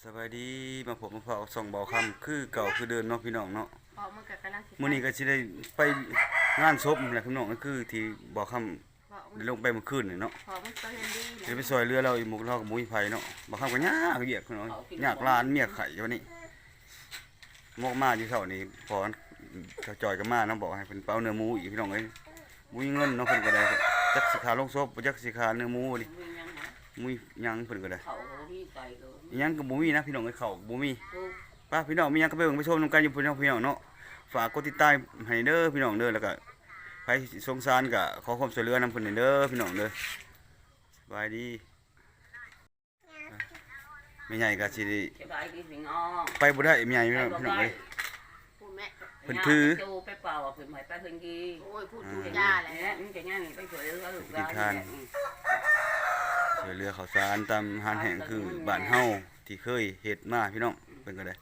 สบายดีมาผมมาเผาส่องเบาคำคือเก่าคือเดินเนาะพี่น้องเนาะมื้อนี้ก็สิได้ไปงานศพแหละพี่น้องก็คือที่เบาคำได้ลงไปเมื่อคืนนี่เนาะเดี๋ยวไปซอยเรือเราอีกหมู่เรากับหมู่อีไผเนาะเบาคำก็ยากเหยียดพี่น้องยากลานเมียไข่วันนี้มอกมาอยู่เช้านี้พอเขาจอยก็มาเนาะบอกให้เพิ่นเป้าเนื้อหมูอีกพี่น้องเอ้ยบ่มีเงินเนาะเพิ่นก็ได้จักสิขาลงศพบ่จักสิขาเนื้อหมูนี่มุ้ยยังเพิ่นก็ได้ยังก็บ่มีนะพี่น้องไอ้เขาบ่มีป้าพี่น้องมียังก็ไปเบิ่งไปชมนำกันอยู่พี่น้องเนาะฝากกดติดตามให้เด้อพี่น้องเด้อแล้วก็ใครสงสารก็ขอความช่วยเหลือนำเพิ่นเด้อพี่น้องเด้อสบายดีไม่ใหญ่ก็สิไปบ่ได้ไม่ใหญ่พี่น้องเอ้ยเพิ่นถือไปเป่าเพิ่นให้ไปเพิ่นกีโอ้ยพูดถูกย่าแหละมันจะง่ายไปช่วยเหลือลูกหลานช่วยเหลือข้าวสารตามหานแห้งคือบ้านเฮาที่เคยเฮ็ดมาพี่น้องเพิ่นก็ได้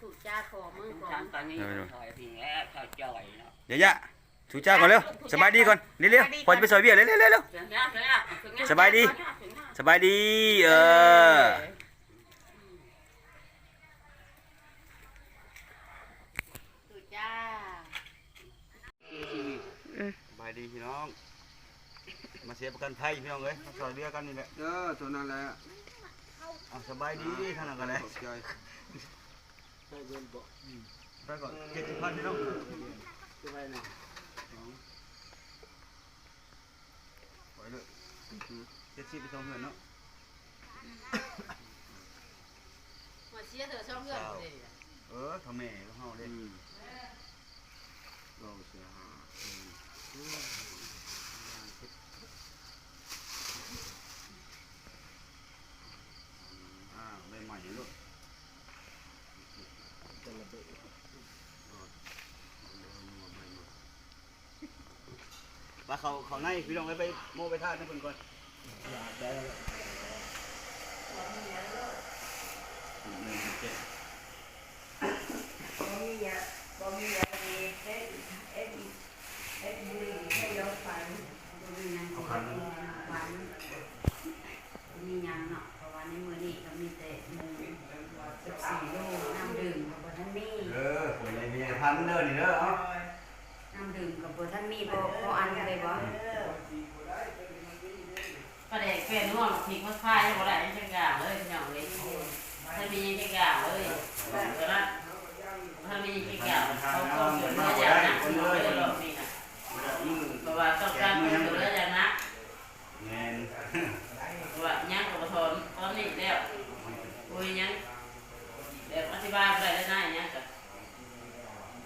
ถูกจ้าขอมือขอ ทางตอนนี้ถอยพี่แอ๊ข้าวจ่อยเนาะเดี๋ยวยะถูจ้าก่อนเร็วสบายดีก่อนเร็วๆพอจะไปซอยเบี้ยเร็วๆสบายดีสบายดีถูกจ้าสบายดีพี่น้องมาเสียประกันภัยพี่น้องเอ้ยมาซอยเรือกันนี่แหละตัวนั้นแหละสบายดีท่านนั้นก็ได้ไปเงินบ่ไปก่อน70,000พี่น้องไปไหนไปเลย70ไปส่งเงินเนาะหัวเสียเถอะช่องเงินเลยทำแม่เฮาเด้เราเสียหาได้ใหม่ลูกว่าเขาในพี่น้องไปโม่ไปท่าให้เพิ่นก่อนได้แล้วมียังเนาะเพราะว่าในมือนี่ก็มีแต่14 โลน้ำดื่มกับท่านมีคนในมีพันเด้อนี่เด้อน้ำดื่มกับท่านมีบ่อันเลยบ่ประเด็กเป็นร่วงทิ้งมาคายบ่ได้จังกะเลยพี่น้องเลยถ้ามีจังกะเลยก็ได้ถ้ามีจังกะเขาก็เกิดมาอย่างนั้นเลยรอบนี้น่ะเพราะว่าต้องการเกิดมาอย่างนั้นแม่นว่ายังกับทนตอนนี้แล้วคุยยังเดี๋ยวอธิบายไปได้ได้ยังกับ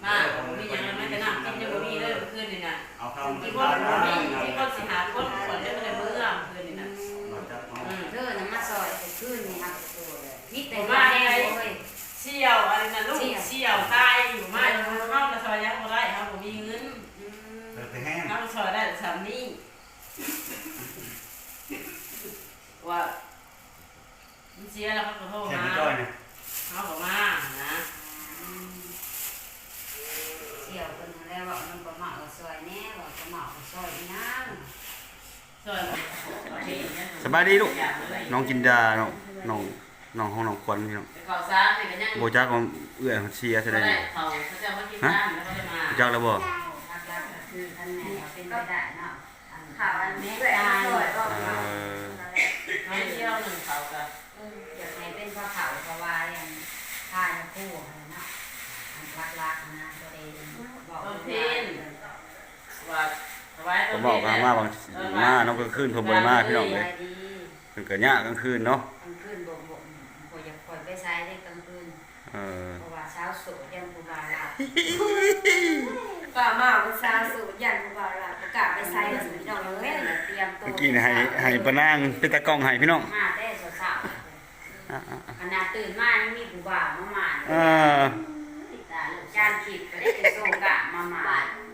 มามียังไม่จะนั่งกินยังมีเลยคืนนี่นะที่คนมีที่คนสิหาคนก่อนได้ไม่ได้เมื่อคืนนี่นะเด้อน้ำมาซอยคืนนี่ครับนี่แต่ว่าว่าได้เชี่ยวอะไรนะลูกเชี่ยวตายอยู่มาเข้ามาซอยยังบ่ได้ครับผมมีเงินเข้ามาซอยได้สามีว่ามันเสียแล้วเขาขอโทษนะเขาบอกมานะเสี่ยวคนแล้วว่ามันประมาทซอยแน่ว่าประมาทซอยอีนั่งสบายดีลูกน้องจินดาน้องของน้องควันพี่น้องโบจักของเอื้อเชียร์แสดงฮะจักแล้วบ่เป็นไปได้เนาะข่าวอันนี้ได้ไม่เที่ยวหนึ่งเขากับอยากให้เป็นพระเขาเพราะว่าอย่างท่านคู่นะรักนะตัวเองบอกเพนว่าผมบอกว่ามาบางมาน้องกลางคืนผมบ่ได้มาพี่น้องเลยเพิ่นก็ยากกลางคืนเนาะกลางคืนบ่อยากปล่อยไปใช้ได้กลางคืนเพราะว่าเช้าสูดยันกูบาลาป่ามาเช้าสูดยันกูบาลาประกาศไปใช้แล้วสิพี่น้องเอ้ยเตรียมตัวเมื่อกี้นี่ให้ปะนางเป็นตะกล้องให้พี่น้องมาได้สาวๆขนาดตื่นมายังมีกูบามาจานขีดก็ได้เป็นโซกะมา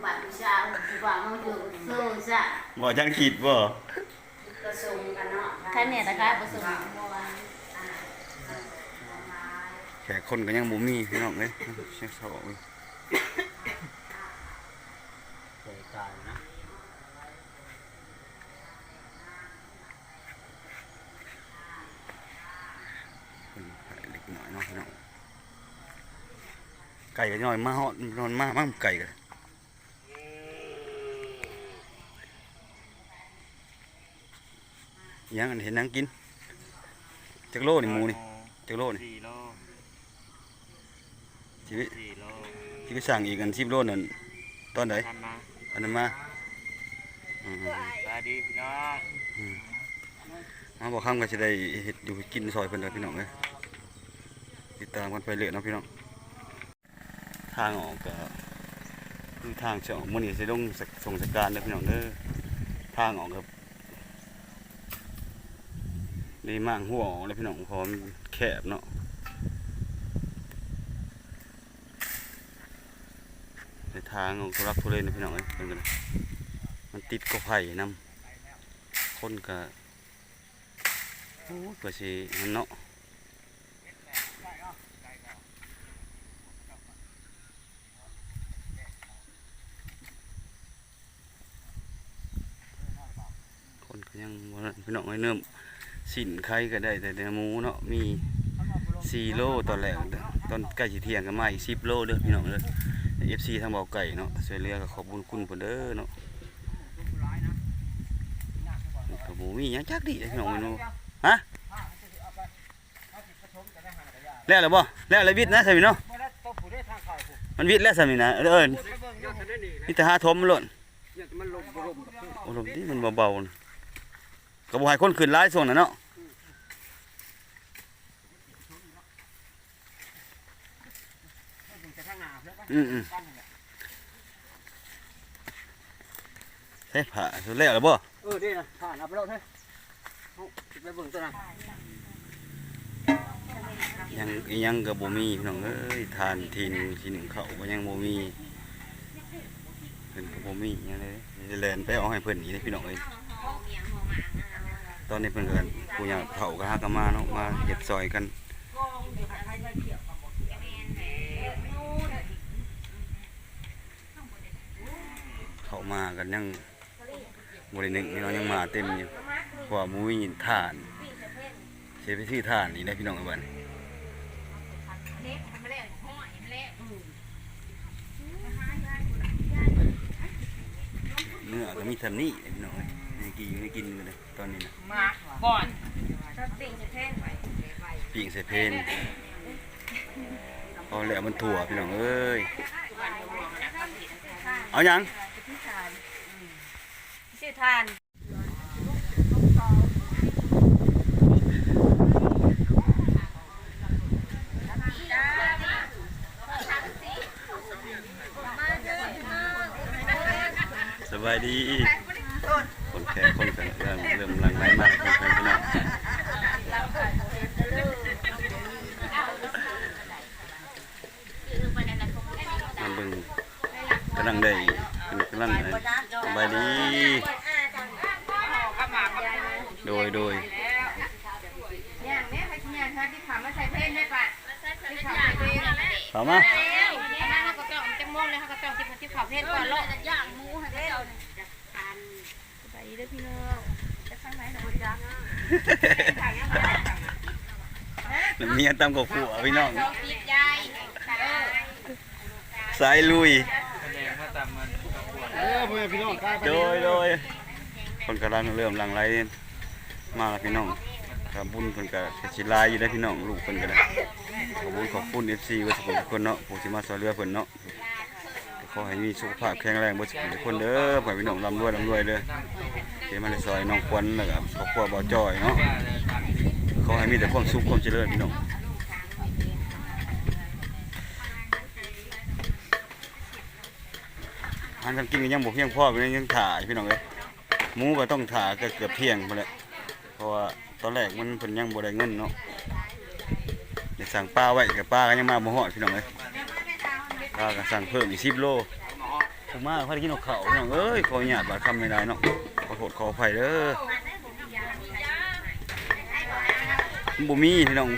บัดวิชากูบามาอยู่โซซะบ่จานขีดบ่กระทรงกันเนาะท่านเนี่ยนะคะประสงค์แขกคนก็ยังบ่มีพี่น้องเอ้ยเช็คเช้าเอ้ยใจกายนะ เป็นเล็กน้อยเนาะพี่น้องไก่ก็ย่อยมาฮอดนอนมามั่งไก่กันยังอันเห็นนังกินจักโลนี่หมูนี่จักโลนี่ 4 โล ชีวิต 4 โล ที่ไปสั่งอีกกัน10 โลนั่นตอนไหน ทำมา อันนั้นมาอืม สวัสดีพี่น้อง มาบอกคำก็จะได้เห็ดอยู่กินซอยเพิ่นเด้อพี่น้องเอ้ยติดตามกันไปเรื่อยเนาะพี่น้องทางออกก็คือทางเฉาะมื้อนี้สิลงส่งสการเด้อพี่น้องเด้อทางออกครับนี่มางหัวออกเลยพี่น้องเพราะมันแคบเนาะในทางออกทุรักทุเลนะพี่น้องเอ้ยเพิ่นก็นะมันติดกอไผ่นำคนก็โอ้เพื่อสินั่นเนาะคนก็ยังบ่นั่นพี่น้องเอ้ยเนิ่มสินไข่ก็ได้แต่เนื้อหมูเนาะมี4 โลตอนแรกตอนใกล้สิเที่ยงก็มาอีก10 โลเด้อพี่น้องเด้อ FC ทางเบาไก่เนาะช่วยเหลือก็ขอบคุณเพิ่นเด้อเนาะก็บ่มีหยังจักดิพี่น้องเนาะฮะแล้วเหรอบ่แล้วอะไรวิทย์นะใช่มั้ยเนาะมันวิทย์แล้วใช่มั้ยนะนี่แต่หาทมมันหล่นโอ้ลมนี่มันเบาๆนะก็บ่ให้คนขึ้นหลายช่วงนั้นเนาะเฮ้ยผ่าสุดแล้วเหรอบ่ นี่นะผ่านเอาไปแล้วเฮ้ยไปเบิ่งตัวนั้น ยังก็บ่มีพี่น้องเอ้ยทานทีนึงทีหนึ่งเขาก็ยังบ่มีเพิ่นก็บ่มีหยังเลยสิแล่นไปเอาให้เพิ่นอีกเด้อพี่น้องเอ้ยตอนนี้เพิ่นก็ผู้ใหญ่เฒ่าก็หากันมาเนาะมาเฮ็ดซอยกันเข้ามากันยังบ่ได้นึงพี่น้องยังมาเต็มอยู่เพราะว่าบ่มีถ่านสิไปซื้อถ่านอีกได้อพี่น้องเอ้ยบัดนี้เนื้อก็มีทำนี่พี่น้องไม่กินเลยตอนนี้นะ ก่อน ปิ่งใส่เพนพอแล้วมันถั่วพี่น้องเอ้ยเอายัง ชื่อทาน สบายดีคนแขกคนกันเริ่มหลังไหลมากพี่น้องมันเบิ่งกำลังได้กำลังสบายดีโดย ย่างแม่ไปย่างฮะที่ขามาใส่เพนได้ปะที่ขาใส่เพน เข้ามา แล้วเขาก็ต้องจังม่วงเลยเขาก็ต้องที่ขาเพนก่อนเลยย่างหมูให้เจ้าไปได้พี่น้องจะข้างไหนหนูจ้า เมียตำกับผัวพี่น้อง ปิดยาย สายลุย พ่อแม่พี่น้องกล้าไป โดยคนกำลังเริ่มหลังไหลมาแล้วพี่น้องครับบุญเพิ่นก็สิลายอยู่ได้พี่น้องลูกเพิ่นก็ได้ขอบคุณ FC เบิดทุกคนเนาะผู้ที่มาช่วยเหลือเพิ่นเนาะขอให้มีสุขภาพแข็งแรงเบิดทุกคนเด้อขอให้พี่น้องร่ำรวยเด้อที่มาได้ซอยน้องควันแล้วก็ครอบครัวบ่าวจ้อยเนาะขอให้มีแต่ความสุขความเจริญพี่น้องอาหารการกินก็ยังบ่เพียงพอพี่น้องยังถ่ายพี่น้องเอ้ยหมูก็ต้องถ่าก็เกือบเที่ยงพุ่นแหละเพราะว่าตอนแรกมันเพิ่นยังบ่ได้เงินเนาะได้สั่งปลาไว้กับปลาก็ยังมาบ่ฮอดพี่น้องเอ้ยปลาก็สั่งเพิ่มอีก10 โลผมมาพอได้กินข้าวพี่น้องเอ้ยขออนุญาตบาดคำไม่ได้เนาะขอโทษขออภัยเด้อมันบ่มีพี่น้อง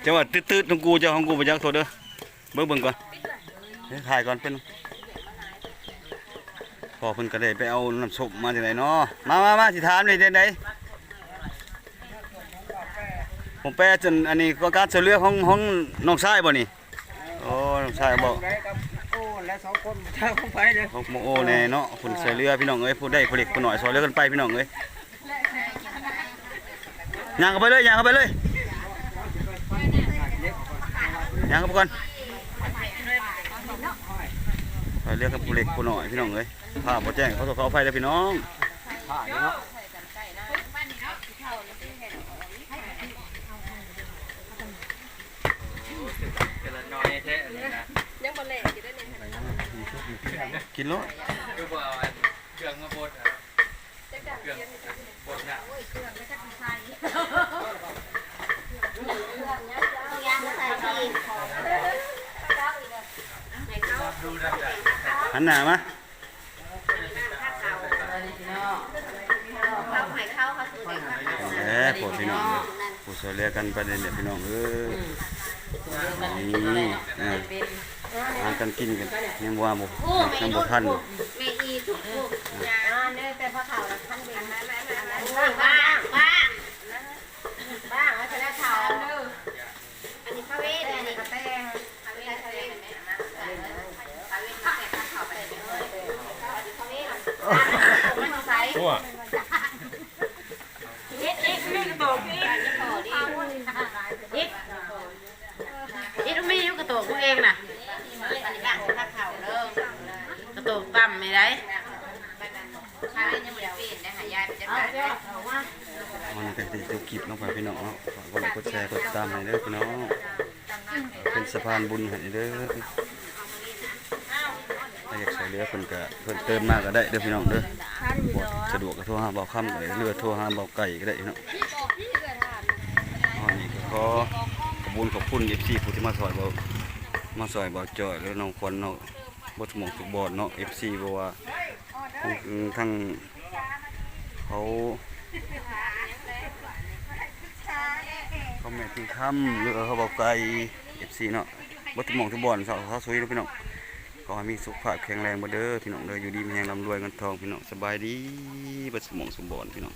จังหวัดตืดๆของกูเจ้าของกูบ่จักโทษเด้อเบิ่งก่อนเฮ้ยถ่ายก่อนเป็นพอเพิ่นก็ได้ไปเอาน้ำส้มมาจากไหนเนาะมาสิถามนี่จังได๋ผมแปลจนอันนี้ก็การช่วยเหลือของน้องชายบ่นี่โอ้น้องชายบ่ ได้กับโอ้และสองคนทางไปเลย ของโมโอแน่เนาะเพิ่นช่วยเหลือพี่น้องเอ้ยผู้ใดผู้เล็กผู้น้อยช่วยเหลือกันไปพี่น้องเอ้ยย่างเข้าไปเลยย่างเข้าไปเลยย่างเข้าไปก่อนช่วยเหลือกันผู้เล็กผู้น้อยพี่น้องเอ้ยภาพบ่แจ้งเขาไฟแล้วพี่น้อง ถ่ายเนาะ กินแล้ว คือบ่เอาเครื่องมาบดเครื่องบดน่ะ หันหน้ามาพวกพี่น้องผู้ช่วยเหลือกันไปเนี่ยพี่น้องเอ้ยนี่หากันกินกันยังว่าบ่ยังบ่ทัน แม่อีทุกลูกเด้อแต่พอเฒ่าแล้วท่านเบิ่งบ้างแล้วจะได้เฒ่าอันนี้พระเวทอันนี้กระแตงพระเวทเป็นแม่นะพระเวทแต่ข้าเข้าไปเลยพระเวทมันใส่เอ็ดไม่กระโดดเอ็ดไม่ยุ่งกระโดดตัวเองน่ะอันนี้บ้างข้าเฒ่าเริ่มกระโดดต่ำไม่ได้ข้าเล่นยังไม่ได้เป็นนะหายายไปจะไปมันก็สิจบคลิปเนาะพี่น้องเนาะฝากกดแชร์กดติดตามให้เด้อพี่น้องเป็นสะพานบุญให้เด้อถ้าอยากช่วยเหลือเพิ่นก็เพิ่นเติมมาก็ได้เด้อพี่น้องเด้อบ่สะดวกก็โทรหาเบาค่ำก็ได้หรือโทรหาเบาไก่ก็ได้เนาะนี่ก็ขอบคุณ FC ผู้ที่มาซอยเบาจ้อยหรือน้องควันเนาะบ่สมองทุกบอดเนาะ FC บ่ว่าทั้งเขาแม่ถึงค่ำหรือเขาบอกไกล FC เนาะบ่สมองทุกบอดเขาสวยเนาะพี่น้องขอให้มีสุขภาพแข็งแรงบ่เด้อพี่น้องเด้ออยู่ดีมีแรงร่ำรวยเงินทองพี่น้องสบายดีบ่สมองสมบอดพี่น้อง